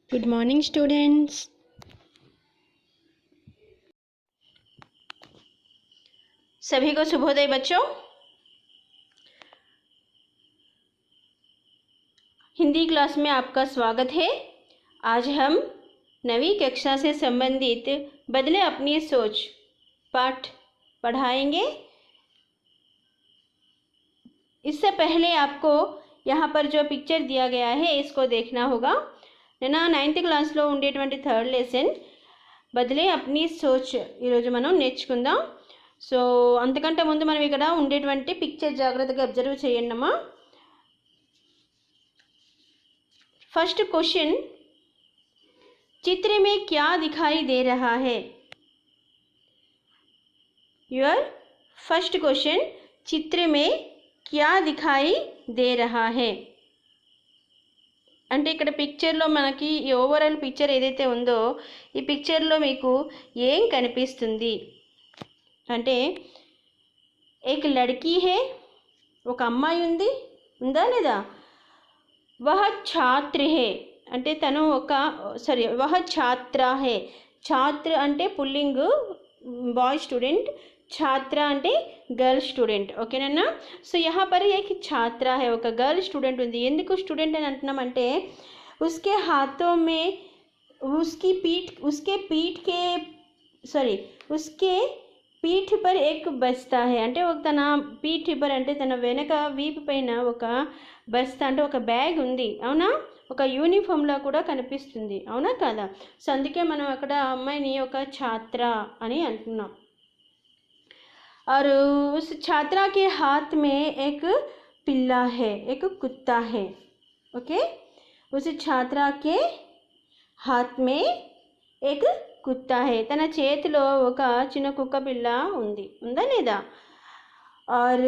Good morning students. सभी को शुभोदय बच्चों। हिंदी क्लास में आपका स्वागत है। आज हम 9वीं कक्षा से संबंधित बदले अपनी सोच पाठ पढ़ाएंगे। इससे पहले आपको यहाँ पर जो पिक्चर दिया गया है इसको देखना होगा। నేను 9th క్లాస్లో ఉండేటువంటి థర్డ్ లెసన్ బదిలే అప్నీ సోచ్ ఈరోజు మనం నేర్చుకుందాం. సో అంతకంటే ముందు మనం ఇక్కడ ఉండేటువంటి పిక్చర్ జాగ్రత్తగా అబ్జర్వ్ చేయండి అమ్మా. फर्स्ट क्वेश्चन, चित्र में क्या दिखाई दे रहा है? योर फर्स्ट क्वेश्चन, चित्र में क्या दिखाई दे रहा है అంటే ఇక్కడ పిక్చర్లో మనకి ఈ ఓవరాల్ పిక్చర్ ఏదైతే ఉందో ఈ పిక్చర్లో మీకు ఏం కనిపిస్తుంది అంటే एक लड़की है, ఒక అమ్మాయి ఉంది, ఉందా లేదా? वह छात्र है అంటే తను ఒక वह छात्रा है. छात्र అంటే పుల్లింగ్ బాయ్ స్టూడెంట్, छात्रा అంటే गर्ल स्टूडेंट. ఓకేనా? సో यहाँ पर एक छात्रा है, ఒక गर्ल स्टूडेंट ఉంది. ఎందుకు స్టూడెంట్ అని అంటున్నామంటే उसके हाथों में उसके पीठ पर एक बस्ता है. అంటే ఒక తన పీఠ్ పర్ అంటే తన వెనక వీపు పైన ఒక బస్తా అంటే ఒక బ్యాగ్ ఉంది. అవునా? ఒక యూనిఫామ్లా కూడా కనిపిస్తుంది. అవునా కాదా? సో అందుకే మనం అక్కడ అమ్మాయిని ఒక ఛాత్ర అని అంటున్నాం. और उस छात्रा के हाथ में एक पिल्ला है, एक कुत्ता है. ओके, उस छात्रा के हाथ में एक కుత్తా హే, తన చేతిలో ఒక చిన్న కుక్క పిల్ల ఉంది, ఉందా లేదా? ఆర్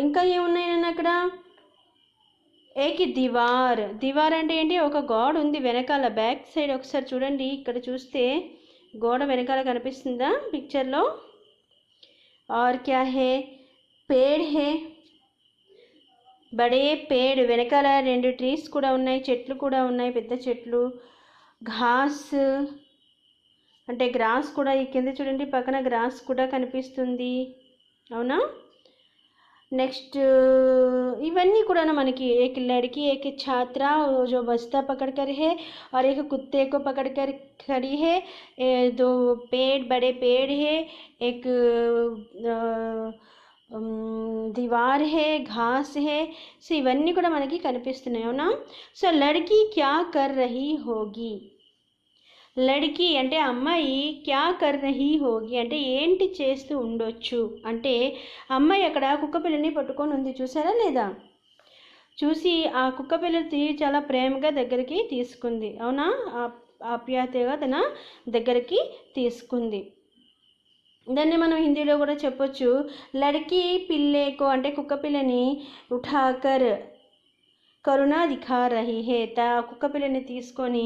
ఇంకా ఏమున్నాయని అక్కడ ఏక్ దివార్. దివార్ అంటే ఏంటి? ఒక గోడ ఉంది వెనకాల, బ్యాక్ సైడ్ ఒకసారి చూడండి. ఇక్కడ చూస్తే గోడ వెనకాల కనిపిస్తుందా పిక్చర్లో? ఆర్ క్యా హే? పేడ్ హే, బడే పేడ్. వెనకాల 2 ట్రీస్ కూడా ఉన్నాయి, చెట్లు కూడా ఉన్నాయి, పెద్ద చెట్లు. ఘాస్ అంటే గ్రాస్ కూడా ఈ కింద చూడండి, పక్కన గ్రాస్ కూడా కనిపిస్తుంది. అవునా? నెక్స్ట్ ఇవన్నీ కూడా మనకి एक लड़की एक छात्रा जो बस्ता पकड़कर है और एक कुत्ते को पकड़कर खड़ी है. 2 पेड़, बड़े पेड़ है, एक दीवार है, घास है. సో ఇవన్నీ కూడా మనకి కనిపిస్తున్నాయి. అవునా? సో లड़की क्या कर रही होगी? లड़की అంటే అమ్మాయి క్యా కర్ రహీ హోగి అంటే ఏంటి చేస్తూ ఉండొచ్చు అంటే అమ్మాయి అక్కడ కుక్క పిల్లని పట్టుకొని ఉంది, చూసారా లేదా? చూసి ఆ కుక్క పిల్లని చాలా ప్రేమగా దగ్గరికి తీసుకుంది. అవునా? ఆప్యాయతగా తన దగ్గరికి తీసుకుంది. దాన్ని మనం హిందీలో కూడా చెప్పొచ్చు, లड़की పిల్లేకో అంటే కుక్క పిల్లని ఉఠాకర్ కరుణ దిఖా రహీ హే. కుక్క పిల్లని తీసుకొని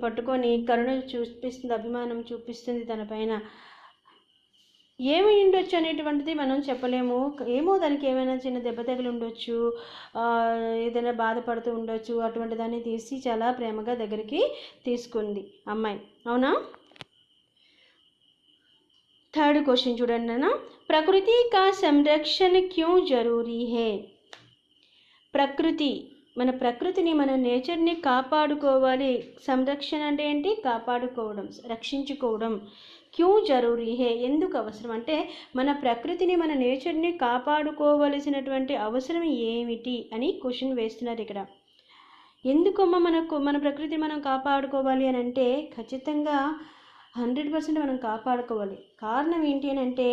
పట్టుకొని కరుణ చూపిస్తుంది, అభిమానం చూపిస్తుంది తన పైన. ఏమి ఉండొచ్చు అనేటువంటిది మనం చెప్పలేము. ఏమో దానికి ఏమైనా చిన్న దెబ్బ తగిలి ఉండొచ్చు, ఏదైనా బాధపడుతూ ఉండొచ్చు. అటువంటి దాన్ని తీసి చాలా ప్రేమగా దగ్గరికి తీసుకుంది అమ్మాయి. అవునా? థర్డ్ క్వశ్చన్ చూడండి అన్న, ప్రకృతి కా సంరక్షణ క్యూ జరూరీ హే? ప్రకృతి, మన ప్రకృతిని, మన నేచర్ని కాపాడుకోవాలి. సంరక్షణ అంటే ఏంటి? కాపాడుకోవడం, రక్షించుకోవడం. క్యూ జరూరీ హే, ఎందుకు అవసరం అంటే మన ప్రకృతిని, మన నేచర్ని కాపాడుకోవలసినటువంటి అవసరం ఏమిటి అని క్వశ్చన్ వేస్తున్నారు ఇక్కడ. ఎందుకమ్మా మన ప్రకృతి మనం కాపాడుకోవాలి అని అంటే ఖచ్చితంగా 100% మనం కాపాడుకోవాలి. కారణం ఏంటి అని అంటే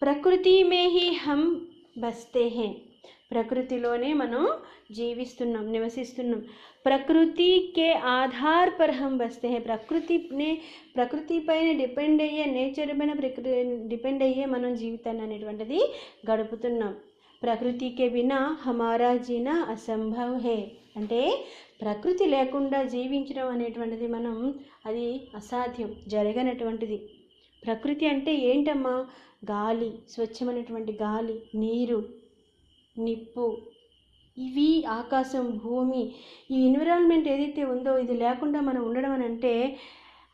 ప్రకృతి మే హీ హమ్ బస్తే హే, ప్రకృతిలోనే మనం జీవిస్తున్నాం, నివసిస్తున్నాం. ప్రకృతి కే ఆధార్ పర్ హమ్ బస్తే హే, ప్రకృతి పైన డిపెండ్ అయ్యే, నేచర్ పైన డిపెండ్ అయ్యే మనం జీవితాన్ని అనేటువంటిది గడుపుతున్నాం. ప్రకృతి కే బినా హమారా జీనా అసంభవ్ హే అంటే ప్రకృతి లేకుండా జీవించడం అనేటువంటిది అది అసాధ్యం, జరగనటువంటిది. ప్రకృతి అంటే ఏంటమ్మా? గాలి, స్వచ్ఛమైనటువంటి గాలి, నీరు, నిప్పు, ఇవి ఆకాశం, భూమి, ఈ ఎన్విరాన్మెంట్ ఏదైతే ఉందో ఇది లేకుండా మనం ఉండడం అని అంటే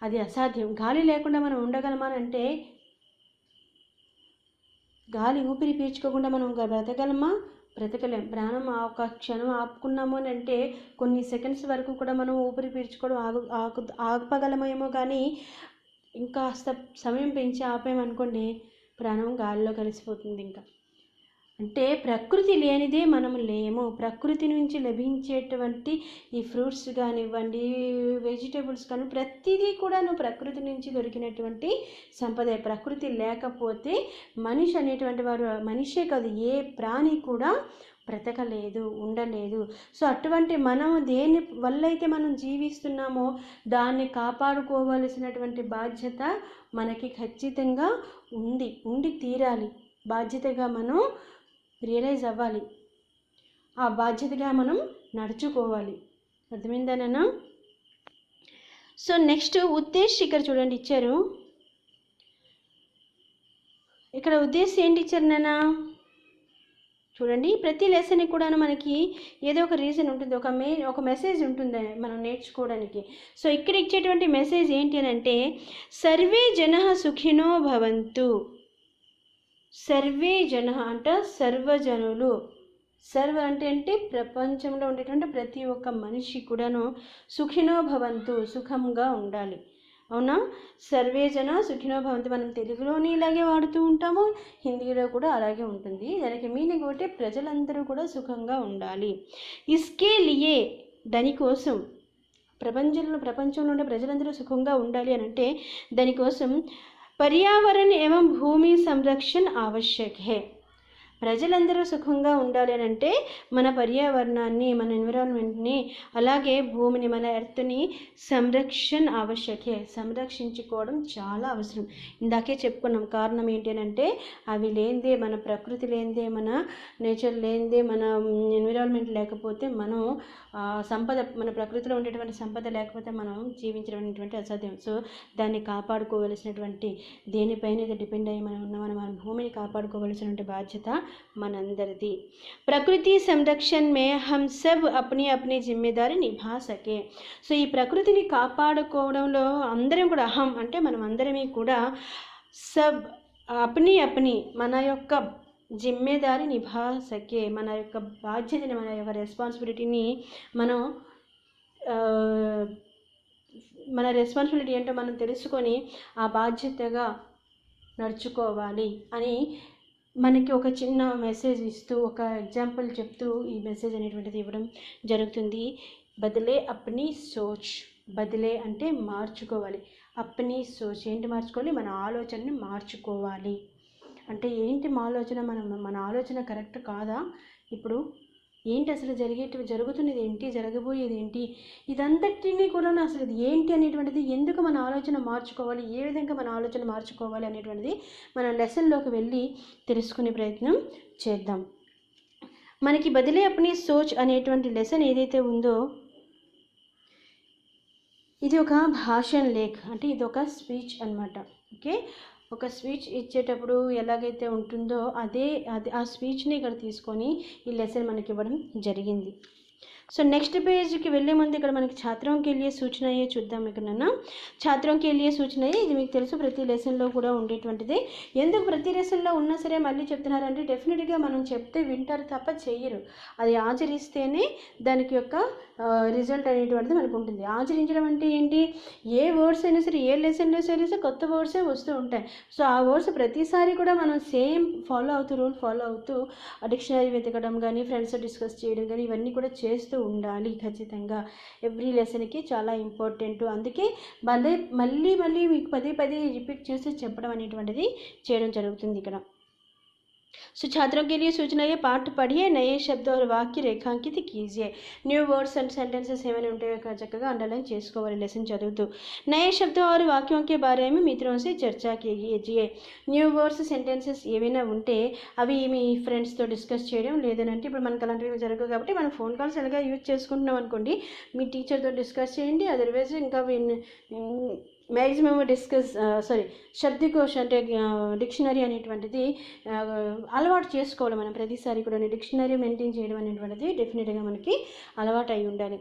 అది అసాధ్యం. గాలి లేకుండా మనం ఉండగలమానంటే, గాలి ఊపిరి పీల్చుకోకుండా మనం బ్రతకగలమా? బ్రతకలేం. ప్రాణం ఒక క్షణం ఆపుకున్నాము అని అంటే కొన్ని సెకండ్స్ వరకు కూడా మనం ఊపిరి పీల్చుకోవడం ఆపగలమేమో, కానీ ఇంకా సమయం పెంచి ఆపామనుకోండి ప్రాణం గాలిలో కలిసిపోతుంది. ఇంకా అంటే ప్రకృతి లేనిదే మనం లేము. ప్రకృతి నుంచి లభించేటువంటి ఈ ఫ్రూట్స్ కానివ్వండి, వెజిటేబుల్స్ కానీ ప్రతిదీ కూడాను ప్రకృతి నుంచి దొరికినటువంటి సంపదే. ప్రకృతి లేకపోతే మనిషి అనేటువంటి వారు, మనిషే కాదు ఏ ప్రాణి కూడా బ్రతకలేదు, ఉండలేదు. సో అటువంటి మనం దేని వల్ల అయితే మనం జీవిస్తున్నామో దాన్ని కాపాడుకోవలసినటువంటి బాధ్యత మనకి ఖచ్చితంగా ఉండి తీరాలి. బాధ్యతగా మనం రియలైజ్ అవ్వాలి, ఆ బాధ్యతగా మనం నడుచుకోవాలి. అర్థమైందానా? సో నెక్స్ట్ ఉద్దేశ్ ఇక్కడ చూడండి ఇచ్చారు. ఇక్కడ ఉద్దేశం ఏంటి ఇచ్చారు నాన్న? చూడండి, ప్రతి లెసన్కి కూడా మనకి ఏదో ఒక రీజన్ ఉంటుంది, ఒక మెసేజ్ ఉంటుంది మనం నేర్చుకోవడానికి. సో ఇక్కడ ఇచ్చేటువంటి మెసేజ్ ఏంటి అని అంటే, సర్వే జనః సుఖినో భవంతు. సర్వే జన అంటే సర్వజనులు. సర్వ అంటే ప్రపంచంలో ఉండేటువంటి ప్రతి ఒక్క మనిషి కూడాను సుఖినో భవంతు, సుఖంగా ఉండాలి. అవునా? సర్వే జన సుఖినో భవంతు మనం తెలుగులోని ఇలాగే వాడుతూ ఉంటాము, హిందీలో కూడా అలాగే ఉంటుంది. దానికి మీనింగ్ ఒకటి, ప్రజలందరూ కూడా సుఖంగా ఉండాలి. ఇస్కే లియే, దానికోసం ప్రపంచంలో ఉండే ప్రజలందరూ సుఖంగా ఉండాలి అని అంటే దానికోసం पर्यावरण एवं भूमि संरक्षण आवश्यक है. ప్రజలందరూ సుఖంగా ఉండాలి అని అంటే మన పర్యావరణాన్ని, మన ఎన్విరాన్మెంట్ని, అలాగే భూమిని, మన ఎర్త్ని సంరక్షించుకోవడం చాలా అవసరం. ఇందాకే చెప్పుకున్నాం కారణం ఏంటి అని అంటే అవి లేనిదే, మన ప్రకృతి లేనిదే, మన నేచర్ లేనిదే, మన ఎన్విరాన్మెంట్ లేకపోతే మనం సంపద, మన ప్రకృతిలో ఉండేటువంటి సంపద లేకపోతే మనం జీవించడం అనేటువంటి అసాధ్యం. సో దాన్ని కాపాడుకోవలసినటువంటి, దేనిపైన డిపెండ్ అయ్యి మనం ఉన్నామని మన భూమిని కాపాడుకోవలసినటువంటి బాధ్యత మనందరిది. ప్రకృతి సంరక్షణ మే హమ్ సబ్ అప్నీ అప్నీ జిమ్మేదారి నిభా సకే. సో ఈ ప్రకృతిని కాపాడుకోవడంలో అందరం కూడా, అహం అంటే మనం అందరమీ కూడా, సబ్ అప్నీ అప్నీ మన యొక్క జిమ్మేదారి నిభా సకే, మన యొక్క బాధ్యతని, మన యొక్క రెస్పాన్సిబిలిటీని మన రెస్పాన్సిబిలిటీ ఏంటో మనం తెలుసుకొని ఆ బాధ్యతగా నడుచుకోవాలి అని మనకి ఒక చిన్న మెసేజ్ ఇస్తూ, ఒక ఎగ్జాంపుల్ చెప్తూ ఈ మెసేజ్ అనేటువంటిది ఇవ్వడం జరుగుతుంది. బదిలే అప్నీ సోచ్. బదిలే అంటే మార్చుకోవాలి. అప్నీ సోచ్ ఏంటి మార్చుకోవాలి? మన ఆలోచనని మార్చుకోవాలి. అంటే ఏంటి మన ఆలోచన కరెక్ట్ కాదా? ఇప్పుడు ఏంటి అసలు జరుగుతున్నది ఏంటి, జరగబోయేది ఏంటి, ఇదంతటినీ కూడా అసలు ఇది ఏంటి అనేటువంటిది, ఎందుకు మన ఆలోచన మార్చుకోవాలి, ఏ విధంగా మన ఆలోచన మార్చుకోవాలి అనేటువంటిది మన లెసన్లోకి వెళ్ళి తెలుసుకునే ప్రయత్నం చేద్దాం. మనకి బదిలే అప్నీ సోచ్ అనేటువంటి లెసన్ ఏదైతే ఉందో ఇది ఒక భాషణ లేఖ, అంటే ఇది ఒక స్పీచ్ అన్నమాట. ఓకే, ఒక స్పీచ్ ఇచ్చేటప్పుడు ఎలాగైతే ఉంటుందో ఆ స్పీచ్ని ఇక్కడ తీసుకొని ఈ లెసన్ మనకి ఇవ్వడం జరిగింది. సో నెక్స్ట్ పేజ్కి వెళ్ళే ముందు ఇక్కడ మనకి ఛాత్రం కే లియే సూచన అయ్యే చూద్దాం. ఇక్కడ ఛాత్రం కే లియే సూచన అయ్యే, ఇది మీకు తెలుసు ప్రతి లెసన్లో కూడా ఉండేటువంటిది. ఎందుకు ప్రతి లెసన్లో ఉన్నా సరే మళ్ళీ చెప్తున్నారంటే డెఫినెట్గా మనం చెప్తే వింటారు తప్ప చెయ్యరు. అది ఆచరిస్తేనే దానికి యొక్క రిజల్ట్ అనేటువంటిది మనకు ఉంటుంది. ఆచరించడం అంటే ఏంటి? ఏ వర్డ్స్ అయినా సరే, ఏ లెసన్లో సరే కొత్త వర్డ్సే వస్తూ ఉంటాయి. సో ఆ వర్డ్స్ ప్రతిసారి కూడా మనం సేమ్ రూల్ ఫాలో అవుతూ డిక్షనరీ వెతకడం కానీ, ఫ్రెండ్స్తో డిస్కస్ చేయడం కానీ ఇవన్నీ కూడా చేస్తూ ఉండాలి. ఖచ్చితంగా ఎవ్రీ లెసన్కి చాలా ఇంపార్టెంట్. అందుకే మళ్ళీ మీకు పదే రిపీట్ చేసి చెప్పడం అనేటువంటిది చేయడం జరుగుతుంది ఇక్కడ. సో छात्रों के लिए सूचना ये पाठ पढ़िए, नए शब्द और वाक्य रेखांकित कीजिए. న్యూ వర్డ్స్ అండ్ సెంటెన్సెస్ ఏమైనా ఉంటాయో చక్కగా అండర్లైన్ చేసుకోవాలి లెసన్ చదువుతూ. నయే శబ్దం और वाक्यों के बारे में मित्रों से चर्चा कीजिए. న్యూ వర్డ్స్ సెంటెన్సెస్ ఏమైనా ఉంటే అవి మీ ఫ్రెండ్స్తో డిస్కస్ చేయడం, లేదంటే ఇప్పుడు మనకు అలాంటివి జరగవు కాబట్టి మనం ఫోన్ కాల్స్ ఎలాగా యూజ్ చేసుకుంటున్నాం అనుకోండి, మీ టీచర్తో డిస్కస్ చేయండి. అదర్వైజ్ ఇంకా మ్యాక్సిమం శబ్దకోశ అంటే డిక్షనరీ అనేటువంటిది అలవాటు చేసుకోవాలి. మనం ప్రతిసారి కూడా డిక్షనరీ మెయింటైన్ చేయడం అనేటువంటిది డెఫినెట్గా మనకి అలవాటు అయి ఉండాలి.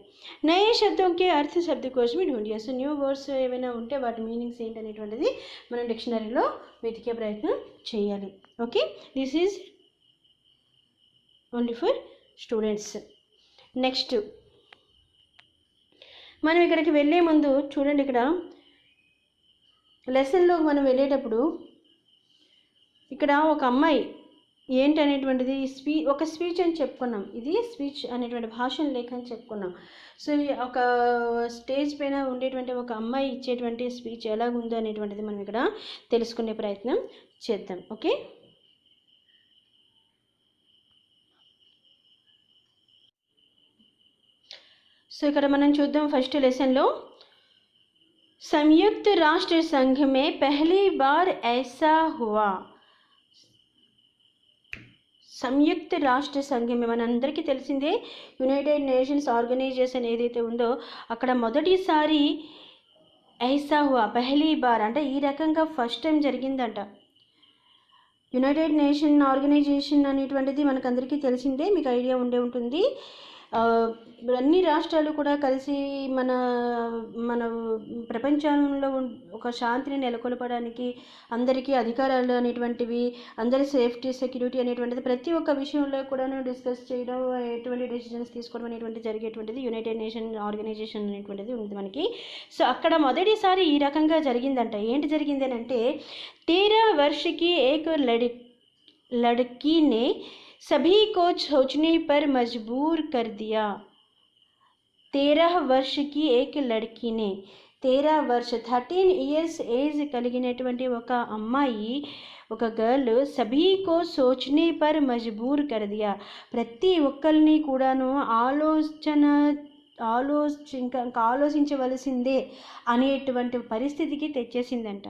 నయే శబ్దంకి అర్థ శబ్దకోశ్ మీ ఢూంఢియా. సో న్యూ వర్డ్స్ ఏమైనా ఉంటే వాటి మీనింగ్స్ ఏంటి అనేటువంటిది మనం డిక్షనరీలో వెతికే ప్రయత్నం చేయాలి. Okay, this is only for students. Next మనం ఇక్కడికి వెళ్ళే ముందు చూడండి, ఇక్కడ లెసన్లోకి మనం వెళ్ళేటప్పుడు ఇక్కడ ఒక అమ్మాయి ఏంటనేటువంటిది ఒక స్పీచ్ అని చెప్పుకున్నాం. ఇది స్పీచ్ అనేటువంటి భాషణ లేఖ అని చెప్పుకున్నాం. సో ఒక స్టేజ్ పైన ఉండేటువంటి ఒక అమ్మాయి ఇచ్చేటువంటి స్పీచ్ ఎలాగుందో అనేటువంటిది మనం ఇక్కడ తెలుసుకునే ప్రయత్నం చేద్దాం. ఓకే, సో ఇక్కడ మనం చూద్దాం. ఫస్ట్ లెసన్లో संयुक्त राष्ट्र संघ में पहली बार ऐसा हुआ. సంయుక్త రాష్ట్ర సంఘం మనందరికీ తెలిసిందే. యునైటెడ్ నేషన్స్ ఆర్గనైజేషన్ ఏదైతే ఉందో అక్కడ మొదటిసారి ఐసా హువా పెహ్లీ బార్ అంటే ఈ రకంగా ఫస్ట్ టైం జరిగిందంట. యునైటెడ్ నేషన్ ఆర్గనైజేషన్ అనేటువంటిది మనకందరికీ తెలిసిందే, మీకు ఐడియా ఉండే ఉంటుంది. అన్ని రాష్ట్రాలు కూడా కలిసి మన మన ప్రపంచంలో ఒక శాంతిని నెలకొల్పడానికి, అందరికీ అధికారాలు అనేటువంటివి, అందరి సేఫ్టీ సెక్యూరిటీ అనేటువంటిది ప్రతి ఒక్క విషయంలో కూడా డిస్కస్ చేయడం, ఎటువంటి డెసిషన్స్ తీసుకోవడం అనేటువంటి జరిగేటువంటిది యునైటెడ్ నేషన్ ఆర్గనైజేషన్ అనేటువంటిది ఉంది మనకి. సో అక్కడ మొదటిసారి ఈ రకంగా జరిగిందంట. ఏంటి జరిగింది అని అంటే 13 वर्ष की एक लड़की ने सभी को सोचने पर मजबूर कर दिया. 13 वर्ष की एक लड़की ने 13 ఇయర్స్ ఏజ్ కలిగినటువంటి ఒక అమ్మాయి, ఒక గర్ల్ సభీకో సోచనే పర్ మజ్బూర్ కర్ దియా, ప్రతి ఒక్కరిని కూడాను ఆలోచించవలసిందే అనేటువంటి పరిస్థితికి తెచ్చేసిందంట.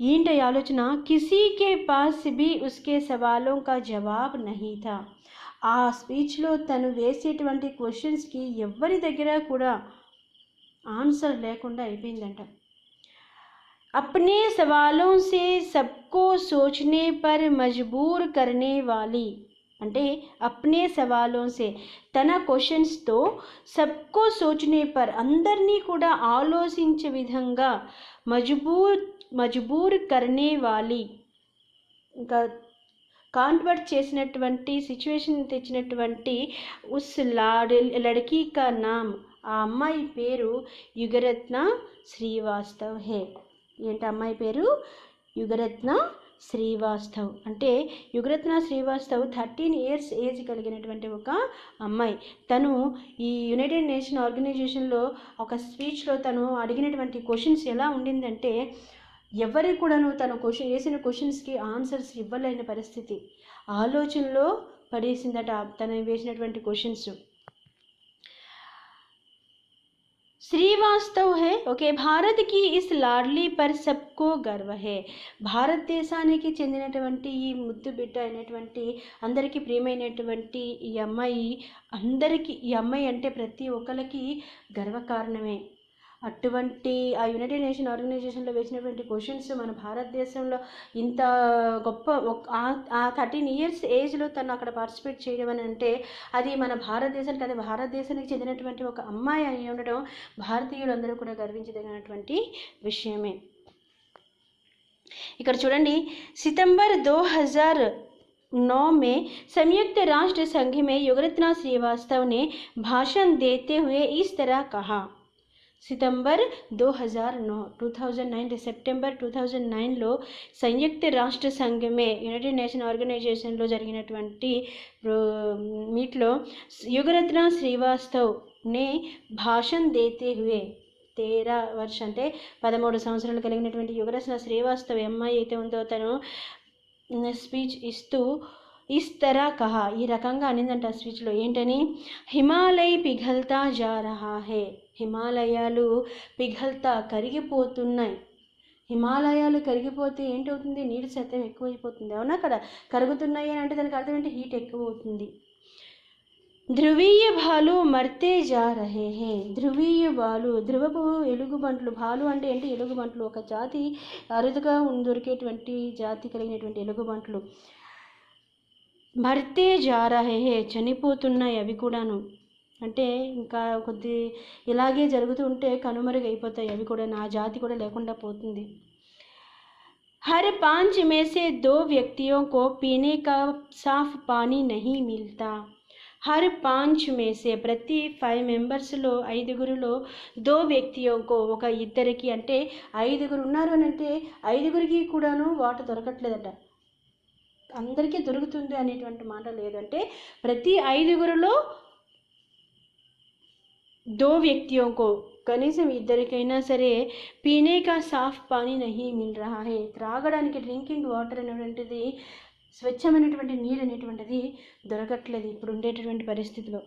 ఏంటి ఆలోచన? కిసీ కే పాస్ భీ ఉస్కే సవాలోం కా జవాబ్ నహీ థా. ఆ స్పీచ్లో తను వేసేటువంటి క్వశ్చన్స్కి ఎవరి దగ్గర కూడా ఆన్సర్ లేకుండా అయిపోయిందంట. అప్నే సవాలోం సే సబ్కో సోచనే పర్ మజ్బూర్ కర్నే వాలీ అంటే అప్నే సవాలోం సే తన క్వశ్చన్స్తో సబ్కో సోచనే పర్ అందరినీ కూడా ఆలోచించే విధంగా మజ్బూర్ కర్నే వాలి, ఇంకా కాన్వర్ట్ చేసినటువంటి సిచ్యువేషన్ తెచ్చినటువంటి ఉస్ లడ్కీ కా నామ్, ఆ అమ్మాయి పేరు యుగరత్న శ్రీవాస్తవ్ హే. ఏంటి అమ్మాయి పేరు? యుగరత్న శ్రీవాస్తవ్. అంటే యుగరత్న శ్రీవాస్తవ్ 13 ఇయర్స్ ఏజ్ కలిగినటువంటి ఒక అమ్మాయి. తను ఈ యునైటెడ్ నేషన్ ఆర్గనైజేషన్లో ఒక స్పీచ్లో తను అడిగినటువంటి క్వశ్చన్స్ ఎలా ఉండిందంటే ఎవరికి కూడాను తను వేసిన క్వశ్చన్స్కి ఆన్సర్స్ ఇవ్వలేని పరిస్థితి, ఆలోచనలో పడేసిందట తను వేసినటువంటి క్వశ్చన్స్. శ్రీవాస్తవ్ హే ఓకే, భారత్కి ఇస్ లాడ్లీ పర్ సబ్కో గర్వ హే. భారతదేశానికి చెందినటువంటి ఈ ముద్దు బిడ్డ అయినటువంటి అందరికీ ప్రియమైనటువంటి ఈ అమ్మాయి, ఈ అమ్మాయి అంటే ప్రతి ఒక్కరికి గర్వకారణమే. అటువంటి ఆ యునైటెడ్ నేషన్ ఆర్గనైజేషన్లో వేసినటువంటి క్వశ్చన్స్ మన భారతదేశంలో ఇంత గొప్ప ఆ 13 ఇయర్స్ ఏజ్లో తను అక్కడ పార్టిసిపేట్ చేయడం అని అంటే అది మన భారతదేశానికి, అది భారతదేశానికి చెందినటువంటి ఒక అమ్మాయి అని ఉండడం భారతీయులందరూ కూడా గర్వించదగినటువంటి విషయమే. ఇక్కడ చూడండి, సితంబర్ 2009 में संयुक्त राष्ट्र संघ में युगरत्ना श्रीवास्तव ने भाषण देते हुए इस तरह कहा. सितंबर 2009 సెప్టెంబర్ 2009లో సంయుక్త రాష్ట్ర సంఘమే యునైటెడ్ నేషన్ ఆర్గనైజేషన్లో జరిగినటువంటి మీట్లో యుగరత్న శ్రీవాస్తవ్ నే భాషణ్ దేతే హుయే 13 वर्ष అంటే 13 సంవత్సరాలు కలిగినటువంటి యుగరత్న శ్రీవాస్తవ్ అమ్మాయి అయితే ఉందో తను స్పీచ్ ఇస్తూ ఇస్ తరా కహా, ఈ రకంగా అనిందంట స్పీచ్లో. ఏంటని? హిమాలయ పిఘల్తా జా రహా హే, హిమాలయాలు పిఘల్తా కరిగిపోతున్నాయి. హిమాలయాలు కరిగిపోతే ఏంటవుతుంది? నీటి శాతం ఎక్కువైపోతుంది. అవునా? కదా కరుగుతున్నాయి అని అంటే దానికి అర్థం ఏంటి? హీట్ ఎక్కువ అవుతుంది. ధ్రువీయ భాలు మర్తే జా రహే హే. ధ్రువీయ భాలు, ధ్రువపు ఎలుగుబంట్లు. భాలు అంటే ఏంటి? ఎలుగుబంట్లు. ఒక జాతి అరుదుగా దొరికేటువంటి జాతి కలిగినటువంటి ఎలుగుబంట్లు. మర్తే జా రహే హే, చనిపోతున్నాయి అవి కూడాను. అంటే ఇంకా కొద్ది ఇలాగే జరుగుతూ ఉంటే కనుమరుగైపోతాయి అవి కూడా, నా జాతి కూడా లేకుండా పోతుంది. हर 5 में से 2 व्यक्तियों को पीने का साफ पानी नहीं मिलता. हर 5 में से, ప్రతి 5 మెంబర్స్లో 5గురిలో 2 వ్యక్తియోంకో, ఒక ఇద్దరికి, అంటే 5గురు ఉన్నారు అని అంటే 5గురికి కూడాను వాటర్ దొరకట్లేదట. అందరికీ దొరుకుతుంది అనేటువంటి మాట లేదు. అంటే ప్రతి 5గురిలో 2 వ్యక్తియోంకో, కనీసం ఇద్దరికైనా సరే పీనే కా సాఫ్ పానీ నహీ మిల్ రహా హే, త్రాగడానికి డ్రింకింగ్ వాటర్ అనేటువంటిది, స్వచ్ఛమైనటువంటి నీరు అనేటువంటిది దొరకట్లేదు ఇప్పుడు ఉండేటటువంటి పరిస్థితిలో.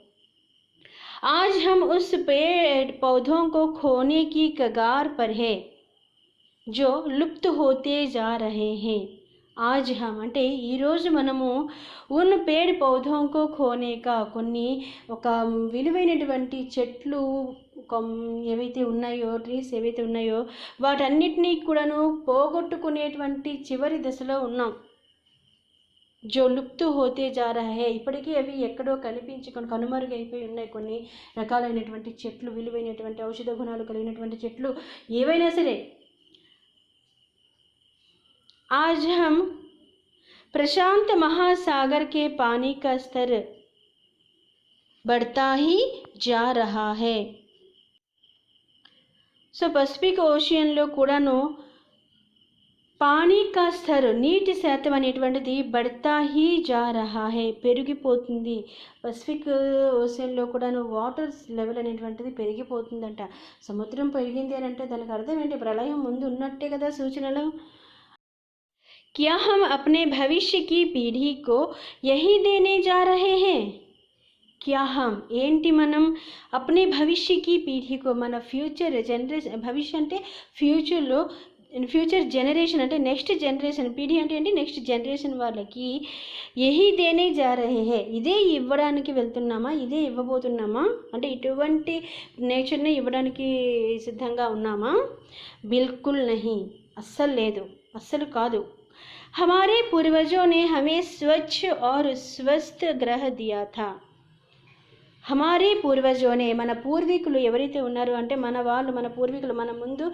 आज हम उस पेड़ पौधों को खोने की कगार पर है जो लुप्त होते जा रहे हैं. आज हम అంటే ఈరోజు మనము ఉన్ పేడ్ పౌధోంకో ఖోనేకా, కొన్ని ఒక విలువైనటువంటి చెట్లు ఏవైతే ఉన్నాయో, ట్రీస్ ఏవైతే ఉన్నాయో వాటన్నిటినీ కూడాను పోగొట్టుకునేటువంటి చివరి దశలో ఉన్నాం. జో లుప్తు హోతే జా రహా హై, ఇప్పటికీ అవి ఎక్కడో కనిపించుకొని కనుమరుగైపోయి ఉన్నాయి. కొన్ని రకాలైనటువంటి చెట్లు, విలువైనటువంటి ఔషధ గుణాలు కలిగినటువంటి చెట్లు ఏవైనా సరే. आज हम प्रशांत महासागर के पानी का स्तर बढ़ता ही जा रहा है. సో పసిఫిక్ ఓషియన్లో కూడాను పానీ కా స్థర్, నీటి శాతం అనేటువంటిది బడతా హీ జా రహా హే, పెరిగిపోతుంది. పసిఫిక్ ఓషియన్లో కూడాను వాటర్ లెవెల్ అనేటువంటిది పెరిగిపోతుందంట. సముద్రం పెరిగింది అని అంటే దానికి అర్థం ఏంటి? ప్రళయం ముందు ఉన్నట్టే కదా సూచనలు. क्या हम अपने भविष्य की पीढ़ी को यही देने जा रहे हैं? क्या हम ఏంటి మనం अपने भविष्य की पीढ़ी को, మన ఫ్యూచర్ జనరేషన్, భవిష్య అంటే ఫ్యూచర్లో, ఫ్యూచర్ జనరేషన్ అంటే నెక్స్ట్ జనరేషన్, పీఢీ అంటే ఏంటి? నెక్స్ట్ జనరేషన్ వాళ్ళకి యహీ దేనే జా రహే హే, ఇదే ఇవ్వడానికి వెళ్తున్నామా, ఇదే ఇవ్వబోతున్నామా, అంటే ఇటువంటి నేచర్ని ఇవ్వడానికి సిద్ధంగా ఉన్నామా? బిల్కుల్ నహీ, అస్సలు లేదు, అస్సలు కాదు. हमारे पूर्वजों ने हमें स्वच्छ और स्वस्थ ग्रह दिया था. हमारे पूर्वजों ने, మన పూర్వీకులు ఎవరైతే ఉన్నారో అంటే మన వాళ్ళు, మన పూర్వీకులు, మన ముందు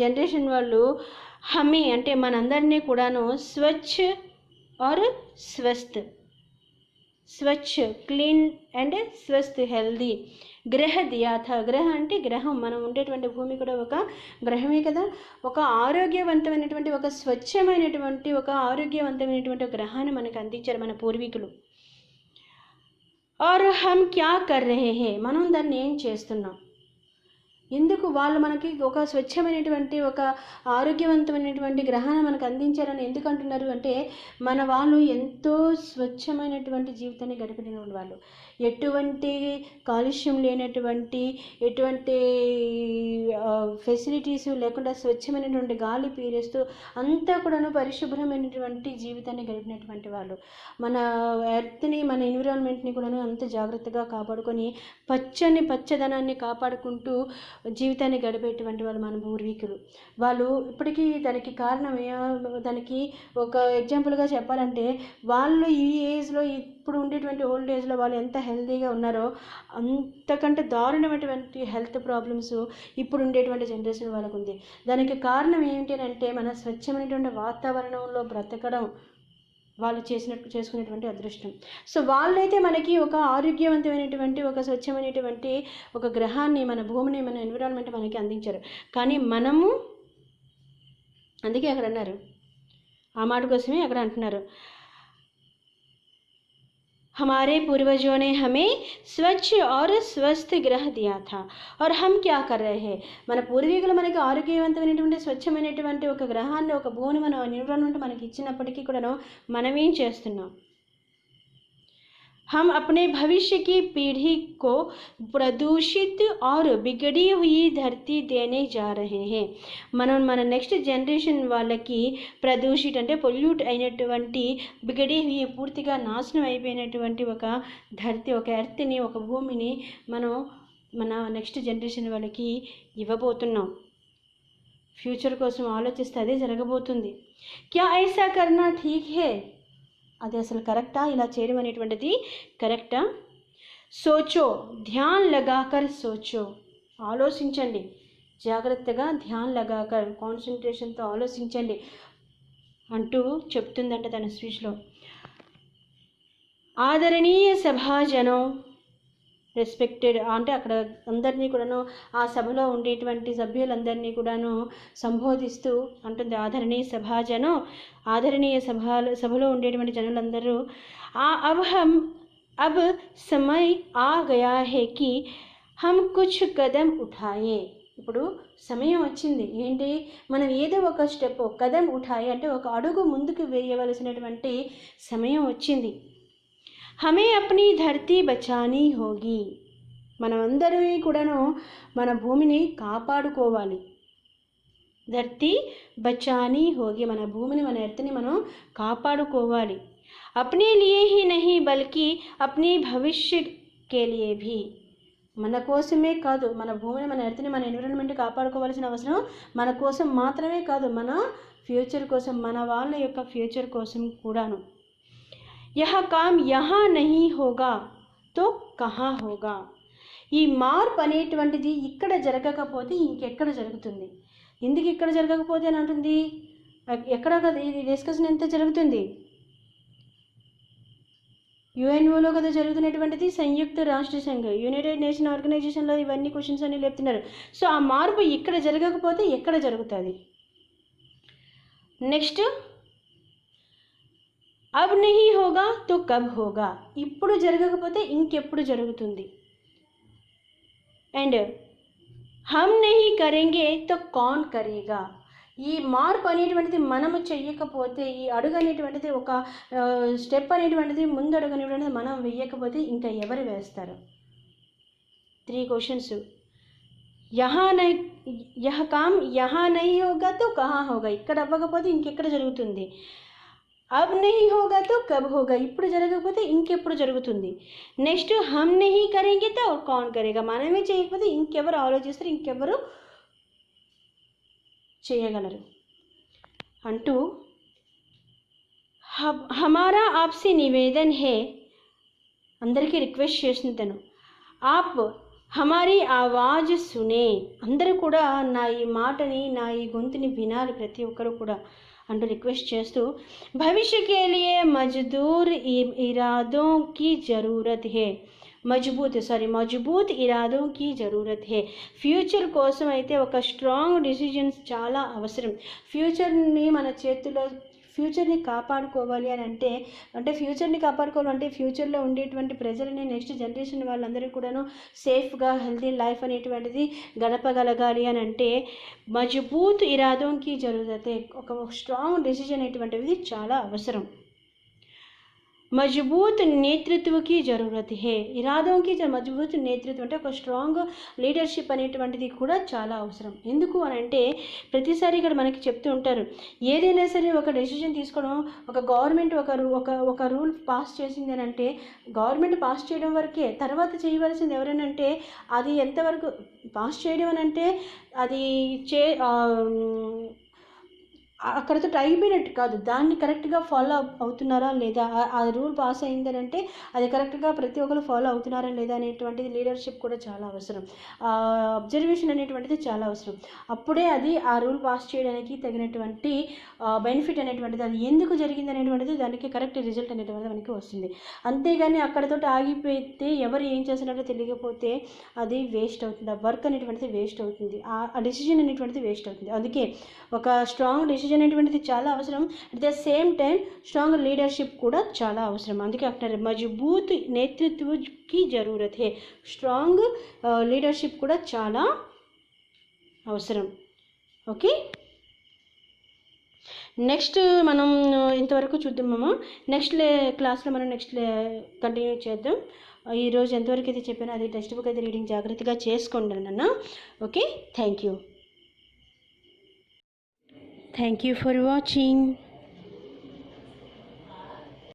జనరేషన్ వాళ్ళు, హమే అంటే మనందరినీ కూడాను స్వచ్ఛ और स्वस्थ, స్వచ్ఛ క్లీన్ అండ్ స్వస్థ్ హెల్దీ గ్రహ దియాథ. గ్రహ అంటే గ్రహం, మనం ఉండేటువంటి భూమి కూడా ఒక గ్రహమే కదా. ఒక ఆరోగ్యవంతమైనటువంటి, ఒక స్వచ్ఛమైనటువంటి, ఒక ఆరోగ్యవంతమైనటువంటి గ్రహాన్ని మనకు అందించారు మన పూర్వీకులు. और हम क्या कर रहे हैं, మనం దాన్ని ఏం చేస్తున్నాం? ఎందుకు వాళ్ళు మనకి ఒక స్వచ్ఛమైనటువంటి, ఒక ఆరోగ్యవంతమైనటువంటి గ్రహాన్ని మనకు అందించారని ఎందుకు అంటున్నారు అంటే, మన వాళ్ళు ఎంతో స్వచ్ఛమైనటువంటి జీవితాన్ని గడిపినటువంటి వాళ్ళు, ఎటువంటి కాలుష్యం లేనటువంటి, ఎటువంటి ఫెసిలిటీస్ లేకుండా స్వచ్ఛమైనటువంటి గాలి పీలుస్తూ అంతా కూడాను పరిశుభ్రమైనటువంటి జీవితాన్ని గడిపినటువంటి వాళ్ళు. మన ఎర్త్ని, మన ఎన్విరాన్మెంట్ని కూడాను అంత జాగ్రత్తగా కాపాడుకొని పచ్చదనాన్ని కాపాడుకుంటూ జీవితాన్ని గడిపేటువంటి వాళ్ళు మన పూర్వీకులు. వాళ్ళు ఇప్పటికీ దానికి కారణం, దానికి ఒక ఎగ్జాంపుల్గా చెప్పాలంటే, వాళ్ళు ఈ ఏజ్లో, ఇప్పుడు ఉండేటువంటి ఓల్డ్ ఏజ్లో వాళ్ళు ఎంత హెల్తీగా ఉన్నారో అంతకంటే దారుణమైనటువంటి హెల్త్ ప్రాబ్లమ్స్ ఇప్పుడు ఉండేటువంటి జనరేషన్ వాళ్ళకు ఉంది. దానికి కారణం ఏంటి అంటే, మన స్వచ్ఛమైనటువంటి వాతావరణంలో బ్రతకడం వాళ్ళు చేసుకునేటువంటి అదృష్టం. సో వాళ్ళైతే మనకి ఒక ఆరోగ్యవంతమైనటువంటి, ఒక స్వచ్ఛమైనటువంటి ఒక గ్రహాన్ని, మన భూమిని, మన ఎన్విరాన్మెంట్ మనకి అందించారు. కానీ మనము, అందుకే అక్కడ అన్నారు, ఆ మాట కోసమే అక్కడ అంటున్నారు, हमारे पूर्वजों ने हमें स्वच्छ और स्वस्थ ग्रह दिया था और हम क्या कर रहे हैं. మన పూర్వీకులు మనకి ఆరోగ్యవంతమైనటువంటి, స్వచ్ఛమైనటువంటి ఒక గ్రహాన్ని, ఒక భూమిని, మన ఎన్విరాన్మెంట్ మనకి ఇచ్చినప్పటికీ కూడా మనమేం చేస్తున్నాం? हम अपने भविष्य की पीढ़ी को प्रदूषित और बिगड़ी हुई धरती देने जा रहे हैं. మనం మన నెక్స్ట్ జనరేషన్ వాళ్ళకి ప్రదూషిత అంటే పొల్యూట్ అయినటువంటి బిగడి పూర్తిగా నాశనం అయిపోయినటువంటి ఒక ధరతి, ఒక ఎర్త్ని, ఒక భూమిని మనం మన నెక్స్ట్ జనరేషన్ వాళ్ళకి ఇవ్వబోతున్నాం. ఫ్యూచర్ కోసం ఆలోచిస్తే అదే జరగబోతుంది. క్యా ఐసా కర్నా ఠీక్ హే? అది అసలు కరెక్టా? ఇలా చేయడం అనేటువంటిది కరెక్టా? సోచో, ధ్యాన్ లగాకర్ సోచో, ఆలోచించండి జాగ్రత్తగా, ధ్యాన్ లగాకర్ కాన్సన్ట్రేషన్తో ఆలోచించండి అంటూ చెప్తుందంట తన స్పీచ్లో. ఆదరణీయ సభాజనం, రెస్పెక్టెడ్ అంటే అక్కడ అందరినీ కూడాను, ఆ సభలో ఉండేటువంటి సభ్యులందరినీ కూడాను సంబోధిస్తూ అంటుంది. ఆదరణీయ సభాజనం, ఆదరణీయ సభలో ఉండేటువంటి జనులందరూ अब समय आ गया है कि हम कुछ कदम उठाए. ఇప్పుడు సమయం వచ్చింది ఏంటి, మనం ఏదో ఒక స్టెప్, కదం ఉఠాయి అంటే ఒక అడుగు ముందుకు వేయవలసినటువంటి సమయం వచ్చింది. हमें अपनी धरती बचानी होगी. మనమందరమే కూడాను మన భూమిని కాపాడుకోవాలి. ధర్తీ బచానీ హోగి, మన భూమిని, మన ఎర్త్ని మనం కాపాడుకోవాలి. अपने लिए ही नहीं बल्कि अपने भविष्य के लिए भी. మన కోసమే కాదు, మన భూమిని, మన ఎర్త్ని, మన ఎన్విరాన్మెంట్ కాపాడుకోవాల్సిన అవసరం మన కోసం మాత్రమే కాదు, మన ఫ్యూచర్ కోసం, మన వాళ్ళ యొక్క ఫ్యూచర్ కోసం కూడాను. यह काम यहाँ नहीं होगा तो कहाँ होगा. ఈ మార్పు అనేటువంటిది ఇక్కడ జరగకపోతే ఇంకెక్కడ జరుగుతుంది? ఎందుకు ఇక్కడ జరగకపోతే అని అంటుంది? ఎక్కడ కదా ఇది డిస్కషన్ ఎంత జరుగుతుంది? యుఎన్ఓలో కదా జరుగుతున్నటువంటిది, సంయుక్త రాష్ట్ర సంఘ, యునైటెడ్ నేషన్ ఆర్గనైజేషన్లో ఇవన్నీ క్వశ్చన్స్ అన్ని లేపుతున్నారు. సో ఆ మార్పు ఇక్కడ జరగకపోతే ఎక్కడ జరుగుతుంది? నెక్స్ట్, अब नहीं होगा तो कब होगा. ఇప్పుడు జరగకపోతే ఇంకెప్పుడు జరుగుతుంది? అండ్ हम नहीं करेंगे तो कौन करेगा. ఈ మార్పు అనేటువంటిది మనము చెయ్యకపోతే, ఈ అడుగు అనేటువంటిది, ఒక స్టెప్ అనేటువంటిది, ముందు అడుగు అనేటువంటిది మనం వేయకపోతే ఇంకా ఎవరు వేస్తారు? 3 క్వశ్చన్స్. यह काम यहाँ नहीं होगा तो कहाँ होगा. ఇక్కడ అవ్వకపోతే ఇంకెక్కడ జరుగుతుంది? अब नहीं होगा तो कब होगा. ఇప్పుడు జరగకపోతే ఇంకెప్పుడు జరుగుతుంది? నెక్స్ట్, हम नहीं करेंगे तो और कौन करेगा. మనమే చేయకపోతే ఇంకెవరు ఆలోచిస్తారు, ఇంకెవరు చేయగలరు అంటూ हमारा आपसे निवेदन है, అందరికీ రిక్వెస్ట్ చేసింది తను. ఆప్ హమారీ ఆవాజ్ సునే, అందరూ కూడా నా ఈ మాటని, నా ఈ గొంతుని వినాలి ప్రతి ఒక్కరు కూడా అంటూ రిక్వెస్ట్ చేస్తూ, భవిష్య కే లియే మజ్బూత్ ఇరాదోं की ज़रूरत है. మజబూత్ ఇరాదో కి జరూరత్ హే. ఫ్యూచర్ కోసం అయితే ఒక స్ట్రాంగ్ డిసిజన్స్ చాలా అవసరం. ఫ్యూచర్ని మన చేతిలో, ఫ్యూచర్ని కాపాడుకోవాలి అని అంటే ఫ్యూచర్ని కాపాడుకోవాలంటే ఫ్యూచర్లో ఉండేటువంటి ప్రజలని, నెక్స్ట్ జనరేషన్ వాళ్ళందరూ కూడాను సేఫ్గా హెల్తీ లైఫ్ అనేటువంటిది గడపగలగాలి అని అంటే మజబూత్ ఇరాదోంకి జరూరతే, ఒక స్ట్రాంగ్ డెసిజన్ అనేటువంటిది చాలా అవసరం. మజబూత్ నేతృత్వకి జరూరత్ హే. ఇరాదోంకి మజబూత్ నేతృత్వం అంటే ఒక స్ట్రాంగ్ లీడర్షిప్ అనేటువంటిది కూడా చాలా అవసరం. ఎందుకు అని అంటే ప్రతిసారి ఇక్కడ మనకి చెప్తూ ఉంటారు, ఏదైనా సరే ఒక డెసిషన్ తీసుకోవడం, ఒక గవర్నమెంట్ ఒక రూల్ పాస్ చేసింది అని అంటే గవర్నమెంట్ పాస్ చేయడం వరకే, తర్వాత చేయవలసింది ఎవరైనా అది ఎంతవరకు పాస్ చేయడం అని అంటే అది అక్కడితో అయిపోయినట్టు కాదు, దాన్ని కరెక్ట్గా ఫాలో అవుతున్నారా లేదా, ఆ రూల్ పాస్ అయిందని అంటే అది కరెక్ట్గా ప్రతి ఒక్కరు ఫాలో అవుతున్నారా లేదా అనేటువంటిది లీడర్షిప్ కూడా చాలా అవసరం. అబ్జర్వేషన్ అనేటువంటిది చాలా అవసరం. అప్పుడే అది ఆ రూల్ పాస్ చేయడానికి తగినటువంటి బెనిఫిట్ అనేటువంటిది, అది ఎందుకు జరిగింది అనేటువంటిది, దానికి కరెక్ట్ రిజల్ట్ అనేటువంటిది మనకి వస్తుంది. అంతేగాని అక్కడితో ఆగిపోతే ఎవరు ఏం చేస్తున్నారో తెలియకపోతే అది వేస్ట్ అవుతుంది, ఆ వర్క్ అనేటువంటిది వేస్ట్ అవుతుంది, ఆ డెసిజన్ అనేటువంటిది వేస్ట్ అవుతుంది. అందుకే ఒక స్ట్రాంగ్ డెసిజన్ అనేటువంటిది చాలా అవసరం. At the same time strong leadership కూడా చాలా అవసరం. అందుకే అంటారు మజబూత్ నేతృత్వకి జరూరత్ హే. స్ట్రాంగ్ లీడర్షిప్ కూడా చాలా అవసరం. ఓకే. నెక్స్ట్ మనం ఇంతవరకు చూద్దామమ్మా. నెక్స్ట్ క్లాస్లో మనం కంటిన్యూ చేద్దాం. ఈరోజు ఎంతవరకు అయితే చెప్పానో అది టెక్స్ట్ బుక్ అయితే రీడింగ్ జాగ్రత్తగా చేసుకోండి నాన్న. Okay, thank you for watching.